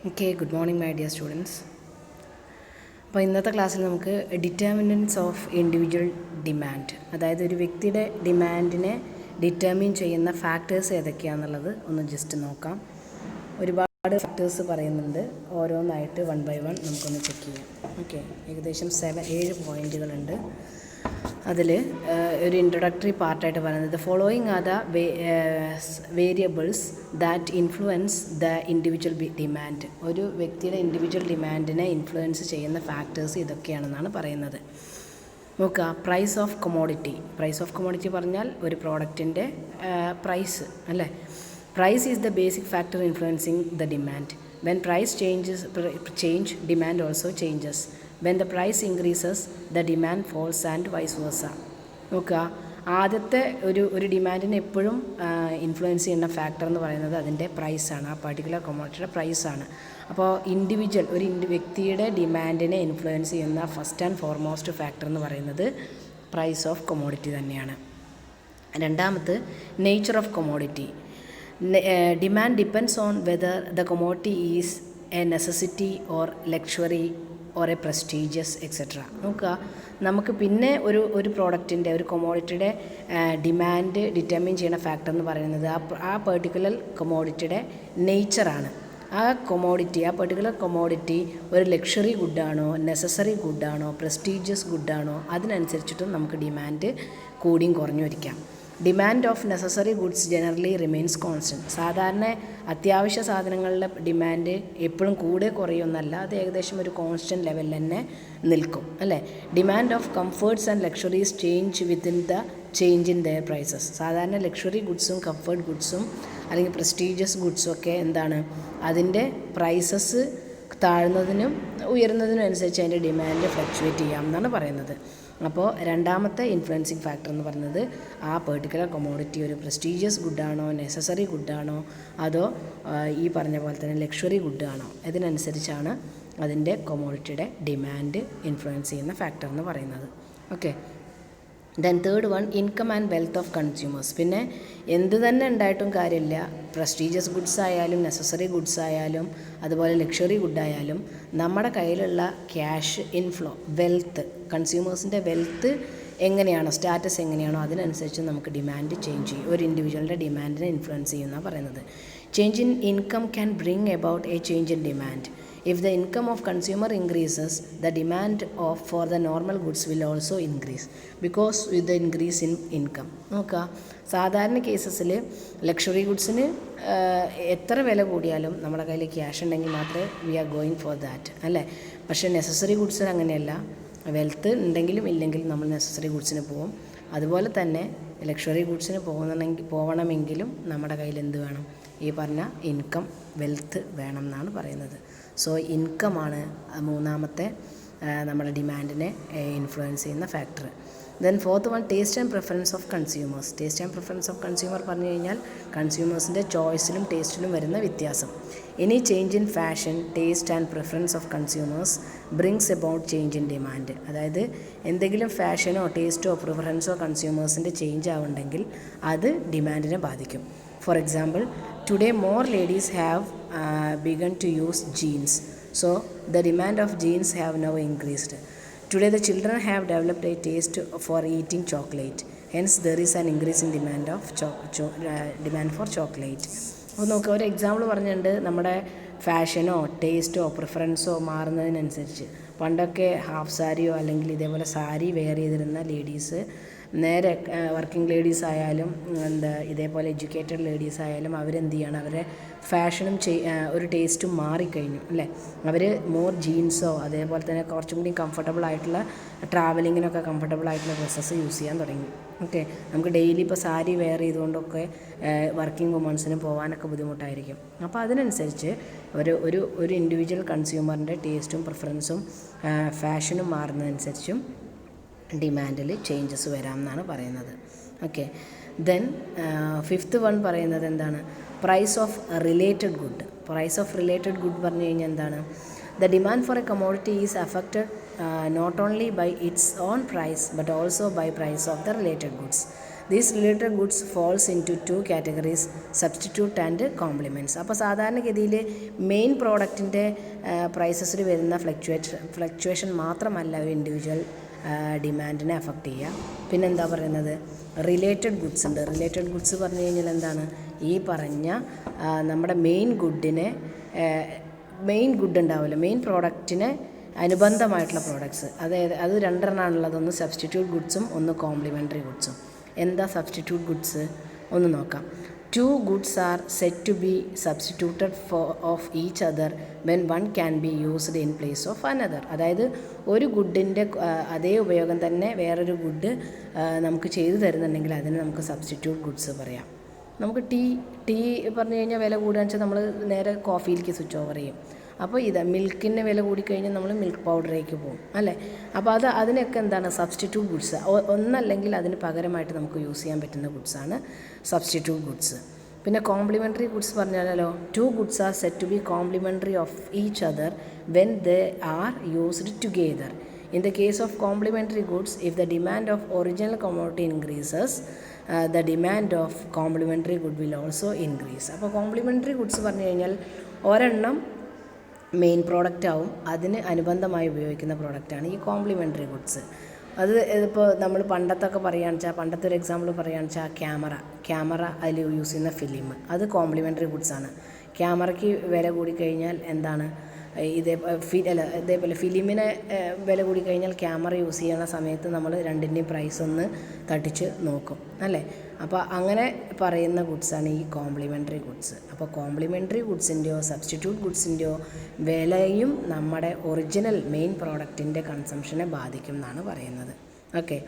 Okay, good morning my dear students. അപ്പോൾ ഇന്നത്തെ ക്ലാസ്സിൽ നമുക്ക് ഡിറ്റർമിനൻറ്റ്സ് ഓഫ് ഇൻഡിവിജ്വൽ ഡിമാൻഡ്, അതായത് ഒരു വ്യക്തിയുടെ ഡിമാൻഡിനെ ഡിറ്റർമിൻ ചെയ്യുന്ന ഫാക്ടേഴ്സ് ഏതൊക്കെയാണെന്നുള്ളത് ഒന്ന് ജസ്റ്റ് നോക്കാം. ഒരുപാട് ഫാക്ടേഴ്സ് പറയുന്നുണ്ട്, ഓരോന്നായിട്ട് 1 by 1 നമുക്കൊന്ന് ചെക്ക് ചെയ്യാം. ഓക്കെ, ഏകദേശം 7 പോയിൻറ്റുകളുണ്ട്. അതിൽ ഒരു ഇൻട്രൊഡക്ടറി പാർട്ടായിട്ട് പറയുന്നത് the following are the variables that influence the individual demand. ഒരു വ്യക്തിയുടെ ഇൻഡിവിജ്വൽ ഡിമാൻഡിനെ ഇൻഫ്ലുവൻസ് ചെയ്യുന്ന ഫാക്ടേഴ്സ് ഇതൊക്കെയാണെന്നാണ് പറയുന്നത്. നോക്കുക, price of commodity. Price of commodity പറഞ്ഞാൽ ഒരു പ്രോഡക്റ്റിൻ്റെ പ്രൈസ് അല്ലേ. Price is the basic factor influencing the demand. When price change demand also changes. When the price increases, the demand falls and vice versa. നോക്കുക, ആദ്യത്തെ ഒരു ഡിമാൻഡിനെ എപ്പോഴും influence ചെയ്യുന്ന factor എന്ന് പറയുന്നത് അതിൻ്റെ പ്രൈസാണ്, ആ പർട്ടിക്കുലർ കൊമോഡിറ്റിയുടെ പ്രൈസാണ്. അപ്പോൾ ഒരു വ്യക്തിയുടെ ഡിമാൻഡിനെ ഇൻഫ്ലുവൻസ് ചെയ്യുന്ന ഫസ്റ്റ് ആൻഡ് ഫോർമോസ്റ്റ് ഫാക്ടർ എന്ന് പറയുന്നത് പ്രൈസ് ഓഫ് കൊമോഡിറ്റി തന്നെയാണ്. രണ്ടാമത് nature of commodity. Demand depends on whether the commodity is A necessity or luxury or A prestigious etcetera. നോക്കുക, നമുക്ക് പിന്നെ ഒരു പ്രോഡക്റ്റിൻ്റെ ഒരു കൊമോഡിറ്റിയുടെ ഡിമാൻഡ് ഡിറ്റർമിൻ ചെയ്യുന്ന ഫാക്ടർ എന്ന് പറയുന്നത് ആ പെർട്ടിക്കുലർ കൊമോഡിറ്റിയുടെ നേച്ചറാണ്. ആ പെർട്ടിക്കുലർ കൊമോഡിറ്റി ഒരു ലക്ഷറി ഗുഡാണോ, നെസസറി ഗുഡാണോ, പ്രസ്റ്റീജിയസ് ഗുഡാണോ, അതിനനുസരിച്ചിട്ടും നമുക്ക് ഡിമാൻഡ് കൂടിയും കുറഞ്ഞു വരിക്കാം. Demand of necessary goods generally remains constant. സാധാരണ അത്യാവശ്യ സാധനങ്ങളുടെ ഡിമാൻഡ് എപ്പോഴും കൂടെ കുറയൊന്നല്ല, അത് ഏകദേശം ഒരു കോൺസ്റ്റൻറ്റ് ലെവലിൽ തന്നെ നിൽക്കും അല്ലേ. Demand of comforts and luxuries change within the change in their prices. സാധാരണ ലക്ഷറി ഗുഡ്സും കംഫേർട്ട് ഗുഡ്സും അല്ലെങ്കിൽ പ്രസ്റ്റീജിയസ് ഗുഡ്സും ഒക്കെ എന്താണ്, അതിൻ്റെ പ്രൈസസ് താഴ്ന്നതിനും ഉയർന്നതിനും അനുസരിച്ച് അതിൻ്റെ ഡിമാൻഡ് ഫ്ലക്ച്വേറ്റ് ചെയ്യാം എന്നാണ് പറയുന്നത്. അപ്പോൾ രണ്ടാമത്തെ ഇൻഫ്ലുവൻസിങ് ഫാക്ടർ എന്ന് പറയുന്നത് ആ പെർട്ടിക്കുലർ കൊമോഡിറ്റി ഒരു പ്രസ്റ്റീജിയസ് ഗുഡാണോ, നെസസറി ഗുഡാണോ, അതോ ഈ പറഞ്ഞ പോലെ തന്നെ ലക്ഷറി ഗുഡാണോ, ഇതിനനുസരിച്ചാണ് അതിൻ്റെ കൊമോഡിറ്റിയുടെ ഡിമാൻഡ് ഇൻഫ്ലുവൻസ് ചെയ്യുന്ന ഫാക്ടർ എന്ന് പറയുന്നത്. Okay, then third one, income and wealth of consumers. പിന്നെ എന്ത് തന്നെ ഉണ്ടായിട്ടും കാര്യമില്ല, പ്രസ്റ്റീജിയസ് ഗുഡ്സ് ആയാലും നെസസറി ഗുഡ്സ് ആയാലും അതുപോലെ ലക്ഷറി ഗുഡായാലും നമ്മുടെ കയ്യിലുള്ള ക്യാഷ് ഇൻഫ്ലോ, വെൽത്ത്, കൺസ്യൂമേഴ്സിൻ്റെ വെൽത്ത് എങ്ങനെയാണോ, സ്റ്റാറ്റസ് എങ്ങനെയാണോ അതിനനുസരിച്ച് നമുക്ക് ഡിമാൻഡ് ചേഞ്ച് ചെയ്യും. ഒരു ഇൻഡിവിജ്വലിൻ്റെ ഡിമാൻഡിനെ ഇൻഫ്ലുവൻസ് ചെയ്യുന്നതാണ് പറയുന്നത്. Change in income can bring about A change in demand. If the income of consumer increases, the demand for the normal goods will also increase because with the increase in income. നോക്കുക, സാധാരണ കേസസിൽ luxury ഗുഡ്സിന് എത്ര വില കൂടിയാലും നമ്മുടെ കയ്യിൽ cash ഉണ്ടെങ്കിൽ മാത്രമേ we are going for that അല്ലേ. പക്ഷേ നെസസറി ഗുഡ്സിന് അങ്ങനെയല്ല, വെൽത്ത് ഉണ്ടെങ്കിലും ഇല്ലെങ്കിലും നമ്മൾ നെസസറി ഗുഡ്സിന് പോകും. അതുപോലെ തന്നെ ലക്ഷറി ഗുഡ്സിന് പോകണമെങ്കിലും നമ്മുടെ കയ്യിൽ എന്ത് വേണം, ഈ പറഞ്ഞ ഇൻകം, വെൽത്ത് വേണം എന്നാണ് പറയുന്നത്. സോ ഇൻകമാണ് മൂന്നാമത്തെ നമ്മുടെ ഡിമാൻഡിനെ ഇൻഫ്ലുവൻസ് ചെയ്യുന്ന factor. Then fourth one, taste and preference of consumers. Taste and preference of consumer പറഞ്ഞു കഴിഞ്ഞാൽ കൺസ്യൂമേഴ്സിൻ്റെ ചോയ്സിലും ടേസ്റ്റിലും വരുന്ന വ്യത്യാസം. Any change in fashion, taste and preference of consumers brings about change in demand. അതായത് എന്തെങ്കിലും ഫാഷനോ ടേസ്റ്റോ പ്രിഫറൻസോ കൺസ്യൂമേഴ്സിൻ്റെ ചേഞ്ച് ആവുന്നുണ്ടെങ്കിൽ അത് ഡിമാൻഡിനെ ബാധിക്കും. For example, today more ladies have begun to use jeans, so the demand of jeans have now increased. Today the children have developed a taste for eating chocolate, hence there is an increase in demand for chocolate. അപ്പോൾ നമുക്ക് ഒരു example പറഞ്ഞിട്ടുണ്ട്, നമ്മുടെ ഫാഷനോ ടേസ്റ്റോ പ്രിഫറൻസോ മാറുന്നതിനനുസരിച്ച് പണ്ടൊക്കെ half സാരിയോ അല്ലെങ്കിൽ ഇതേപോലെ sari wear ചെയ്തിരുന്ന ലേഡീസ് നേരെ വർക്കിംഗ് ലേഡീസ് ആയാലും ഇതേപോലെ എഡ്യൂക്കേറ്റഡ് ലേഡീസ് ആയാലും അവരെന്ത് ചെയ്യണം, അവരെ ഫാഷനും ഒരു ടേസ്റ്റും മാറിക്കഴിഞ്ഞു അല്ലേ. അവർ മോർ ജീൻസോ അതേപോലെ തന്നെ കുറച്ചും കൂടി കംഫർട്ടബിൾ ആയിട്ടുള്ള ട്രാവലിങ്ങിനൊക്കെ കംഫർട്ടബിൾ ആയിട്ടുള്ള ഡ്രസ്സസ് യൂസ് ചെയ്യാൻ തുടങ്ങി. ഓക്കെ, നമുക്ക് ഡെയിലി ഇപ്പോൾ സാരി വെയർ ചെയ്തുകൊണ്ടൊക്കെ വർക്കിംഗ് വുമൺസിന് പോകാനൊക്കെ ബുദ്ധിമുട്ടായിരിക്കും. അപ്പോൾ അതിനനുസരിച്ച് ഒരു ഇൻഡിവിജ്വൽ കൺസ്യൂമറിൻ്റെ ടേസ്റ്റും പ്രിഫറൻസും ഫാഷനും മാറുന്നതനുസരിച്ചും ഡിമാൻഡിൽ ചേഞ്ചസ് വരാം എന്നാണ് പറയുന്നത്. ഓക്കെ, ദെൻ ഫിഫ്ത്ത് വൺ പറയുന്നത് എന്താണ്, price of related good. Price of related good പറഞ്ഞു കഴിഞ്ഞാൽ എന്താണ്, the demand for a commodity is affected not only by its own price but also by price of the related goods. These related goods falls into 2 categories, substitute and complements. അപ്പോൾ സാധാരണഗതിയിൽ main പ്രോഡക്റ്റിൻ്റെ പ്രൈസസിൽ വരുന്ന fluctuation മാത്രമല്ല ഒരു individual ഡിമാൻഡിനെ affect ചെയ്യുക. പിന്നെന്താ പറയുന്നത്, related goods ഉണ്ട്. റിലേറ്റഡ് ഗുഡ്സ് പറഞ്ഞു കഴിഞ്ഞാൽ എന്താണ്, ഈ പറഞ്ഞ നമ്മുടെ മെയിൻ ഗുഡ് ഉണ്ടാവില്ല, മെയിൻ പ്രോഡക്റ്റിന് അനുബന്ധമായിട്ടുള്ള പ്രോഡക്ട്സ്, അതായത് അത് രണ്ടെണ്ണമാണുള്ളത്, ഒന്ന് സബ്സ്റ്റിറ്റ്യൂട്ട് ഗുഡ്സും ഒന്ന് കോംപ്ലിമെൻ്ററി ഗുഡ്സും. എന്താ സബ്സ്റ്റിറ്റ്യൂട്ട് ഗുഡ്സ് ഒന്ന് നോക്കാം. 2 goods are said to be substituted of each other when one can be used in place of another. അതായത് ഒരു ഗുഡിൻ്റെ അതേ ഉപയോഗം തന്നെ വേറൊരു ഗുഡ് നമുക്ക് ചെയ്തു തരുന്നുണ്ടെങ്കിൽ അതിന് നമുക്ക് സബ്സ്റ്റിറ്റ്യൂട്ട് ഗുഡ്സ് പറയാം. നമുക്ക് ടീ പറഞ്ഞു കഴിഞ്ഞാൽ വില കൂടുകയെന്ന് വെച്ചാൽ നമ്മൾ നേരെ കോഫിയിലേക്ക് സ്വിച്ച് ഓവർ ചെയ്യും. അപ്പോൾ മിൽക്കിന് വില കൂടിക്കഴിഞ്ഞാൽ നമ്മൾ മിൽക്ക് പൗഡറിലേക്ക് പോകും അല്ലേ. അപ്പോൾ അതിനൊക്കെ എന്താണ് സബ്സ്റ്റിറ്റ്യൂട്ട് ഗുഡ്സ്. ഒന്നല്ലെങ്കിൽ അതിന് പകരമായിട്ട് നമുക്ക് യൂസ് ചെയ്യാൻ പറ്റുന്ന ഗുഡ്സാണ് സബ്സ്റ്റിറ്റ്യൂട്ട് ഗുഡ്സ്. പിന്നെ കോംപ്ലിമെൻ്ററി ഗുഡ്സ് പറഞ്ഞാലോ, 2 goods are said to be complementary of each other when they are used together. In the case of complementary goods, if the demand of original commodity increases, the demand of complementary good will also increase. അപ്പോൾ complimentary goods പറഞ്ഞു കഴിഞ്ഞാൽ ഒരെണ്ണം main product ആവും, അതിന് അനുബന്ധമായി ഉപയോഗിക്കുന്ന പ്രോഡക്റ്റാണ് ഈ കോംപ്ലിമെൻ്ററി ഗുഡ്സ്. അത് ഇപ്പോൾ നമ്മൾ പണ്ടത്തൊക്കെ പറയുകയാണെന്ന് വെച്ചാൽ, പണ്ടത്തെ ഒരു എക്സാമ്പിൾ പറയുകയാണെന്ന് വെച്ചാൽ ക്യാമറ അതിൽ യൂസ് ചെയ്യുന്ന ഫിലിം, അത് കോംപ്ലിമെൻ്ററി ഗുഡ്സാണ്. ക്യാമറയ്ക്ക് വില കൂടിക്കഴിഞ്ഞാൽ എന്താണ്, ഇതേപോലെ ഫിലിമിന് വില കൂടിക്കഴിഞ്ഞാൽ ക്യാമറ യൂസ് ചെയ്യുന്ന സമയത്ത് നമ്മൾ രണ്ടിൻ്റെയും പ്രൈസ് ഒന്ന് തട്ടിച്ച് നോക്കും അല്ലേ. അപ്പോൾ അങ്ങനെ പറയുന്ന ഗുഡ്സാണ് ഈ കോംപ്ലിമെൻ്ററി ഗുഡ്സ്. അപ്പോൾ കോംപ്ലിമെൻ്ററി ഗുഡ്സിൻ്റെയോ സബ്സ്റ്റിറ്റ്യൂട്ട് ഗുഡ്സിൻ്റെയോ വിലയും നമ്മുടെ ഒറിജിനൽ മെയിൻ പ്രോഡക്റ്റിൻ്റെ കൺസംഷനെ ബാധിക്കും എന്നാണ് പറയുന്നത്. ഓക്കെ,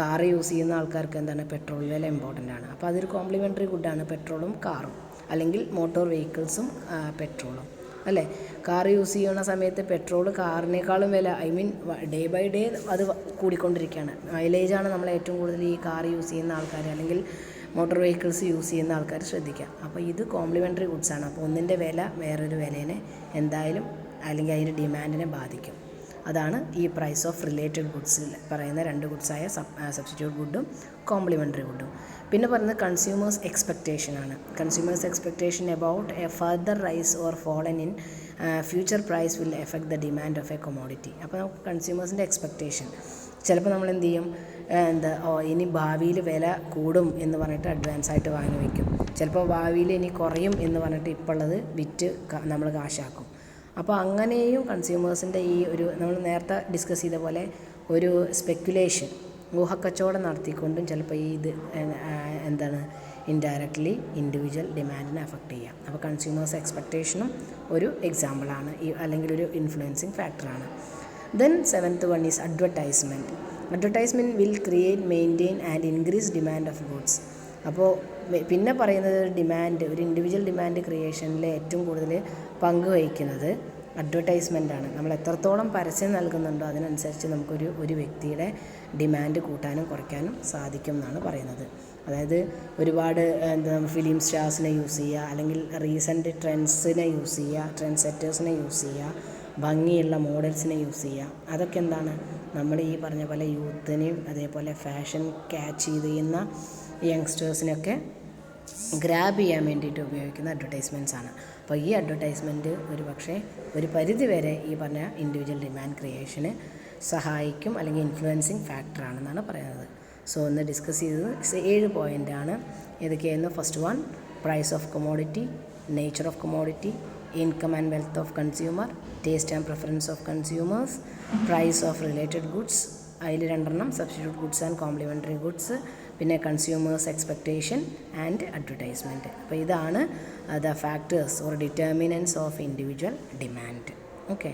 കാർ യൂസ് ചെയ്യുന്ന ആൾക്കാർക്ക് എന്താണ്, പെട്രോൾ വില ഇമ്പോർട്ടൻ്റ് ആണ്. അപ്പോൾ അതൊരു കോംപ്ലിമെൻ്ററി ഗുഡാണ്, പെട്രോളും കാറും, അല്ലെങ്കിൽ മോട്ടോർ വെഹിക്കിൾസും പെട്രോളും അല്ലേ. കാർ യൂസ് ചെയ്യുന്ന സമയത്ത് പെട്രോൾ കാറിനേക്കാളും വില, ഡേ ബൈ ഡേ അത് കൂടിക്കൊണ്ടിരിക്കുകയാണ്. മൈലേജാണ് നമ്മൾ ഏറ്റവും കൂടുതൽ ഈ കാർ യൂസ് ചെയ്യുന്ന ആൾക്കാർ അല്ലെങ്കിൽ മോട്ടോർ വെഹിക്കിൾസ് യൂസ് ചെയ്യുന്ന ആൾക്കാർ ശ്രദ്ധിക്കുക. അപ്പോൾ ഇത് കോംപ്ലിമെൻ്ററി ഗുഡ്സാണ്. അപ്പോൾ ഒന്നിൻ്റെ വില വേറൊരു വിലേനെ എന്തായാലും അല്ലെങ്കിൽ അതിൻ്റെ ഡിമാൻഡിനെ ബാധിക്കും. അതാണ് ഈ പ്രൈസ് ഓഫ് റിലേറ്റഡ് ഗുഡ്സിൽ പറയുന്ന 2 ഗുഡ്സായ സബ്സ്റ്റിറ്റ്യൂട്ട് ഗുഡും കോംപ്ലിമെൻ്ററി ഗുഡും. പിന്നെ പറയുന്നത് കൺസ്യൂമേഴ്സ് എക്സ്പെക്റ്റേഷനാണ്. Consumers expectation about a further rise or fallen in future price will effect the demand of a commodity. അപ്പോൾ നമുക്ക് കൺസ്യൂമേഴ്സിൻ്റെ എക്സ്പെക്റ്റേഷൻ, ചിലപ്പോൾ നമ്മൾ എന്ത് ചെയ്യും, ഇനി ഭാവിയിൽ വില കൂടും എന്ന് പറഞ്ഞിട്ട് അഡ്വാൻസ് ആയിട്ട് വാങ്ങി വയ്ക്കും. ചിലപ്പോൾ ഭാവിയിൽ ഇനി കുറയും എന്ന് പറഞ്ഞിട്ട് ഇപ്പോൾ ഉള്ളത് വിറ്റ് നമ്മൾ കാശാക്കും. അപ്പോൾ അങ്ങനെയും കൺസ്യൂമേഴ്സിൻ്റെ ഈ ഒരു നമ്മൾ നേരത്തെ ഡിസ്കസ് ചെയ്ത പോലെ ഒരു സ്പെക്കുലേഷൻ, ഊഹക്കച്ചവടം നടത്തിക്കൊണ്ടും ചിലപ്പോൾ ഇത് എന്താണ് ഇൻഡയറക്റ്റ്ലി ഇൻഡിവിജ്വൽ ഡിമാൻഡിനെ അഫക്റ്റ് ചെയ്യാം. അപ്പോൾ കൺസ്യൂമേഴ്സ് എക്സ്പെക്റ്റേഷനും ഒരു എക്സാമ്പിളാണ് അല്ലെങ്കിൽ ഒരു ഇൻഫ്ലുവൻസിങ് ഫാക്ടറാണ്. Then 7th one is advertisement. Advertisement will create, maintain and increase demand of goods. അപ്പോൾ പിന്നെ പറയുന്നത് ഒരു ഇൻഡിവിജ്വൽ ഡിമാൻഡ് ക്രിയേഷനിൽ ഏറ്റവും കൂടുതൽ പങ്ക് വഹിക്കുന്നത് അഡ്വർടൈസ്മെൻറ്റാണ്. നമ്മൾ എത്രത്തോളം പരസ്യം നൽകുന്നുണ്ടോ അതിനനുസരിച്ച് ഒരു വ്യക്തിയുടെ ഡിമാൻഡ് കൂട്ടാനും കുറയ്ക്കാനും സാധിക്കും എന്നാണ് പറയുന്നത്. അതായത് ഒരുപാട് ഫിലിം സ്റ്റാർസിനെ യൂസ് ചെയ്യുക, അല്ലെങ്കിൽ റീസെൻറ്റ് ട്രെൻഡ്സിനെ യൂസ് ചെയ്യുക, ട്രെൻഡ് സെറ്റേഴ്സിനെ യൂസ് ചെയ്യുക, ഭംഗിയുള്ള മോഡൽസിനെ യൂസ് ചെയ്യുക. അതൊക്കെ എന്താണ്, നമ്മൾ ഈ പറഞ്ഞ പോലെ യൂത്തിനെയും അതേപോലെ ഫാഷൻ ക്യാച്ച് ചെയ്യുന്ന യങ്സ്റ്റേഴ്സിനൊക്കെ ഗ്രാബ് ചെയ്യാൻ വേണ്ടിയിട്ട് ഉപയോഗിക്കുന്ന അഡ്വർടൈസ്മെൻറ്റ്സ് ആണ്. അപ്പോൾ ഈ അഡ്വർടൈസ്മെൻറ്റ് ഒരു പരിധി വരെ ഈ പറഞ്ഞ ഇൻഡിവിജ്വൽ ഡിമാൻഡ് ക്രിയേഷന് സഹായിക്കും അല്ലെങ്കിൽ ഇൻഫ്ലുവൻസിങ് ഫാക്ടറാണെന്നാണ് പറയുന്നത്. സോ ഒന്ന് ഡിസ്കസ് ചെയ്തത് 7 പോയിൻ്റാണ്. ഏതൊക്കെയായിരുന്നു? First one, price of commodity, nature of commodity, income and wealth of consumer, taste and preference of consumers, price of related goods, അതിൽ 2 substitute goods and complementary goods, പിന്നെ consumers expectation and advertisement. അപ്പോൾ ഇതാണ് the factors or determinants of individual demand. Okay.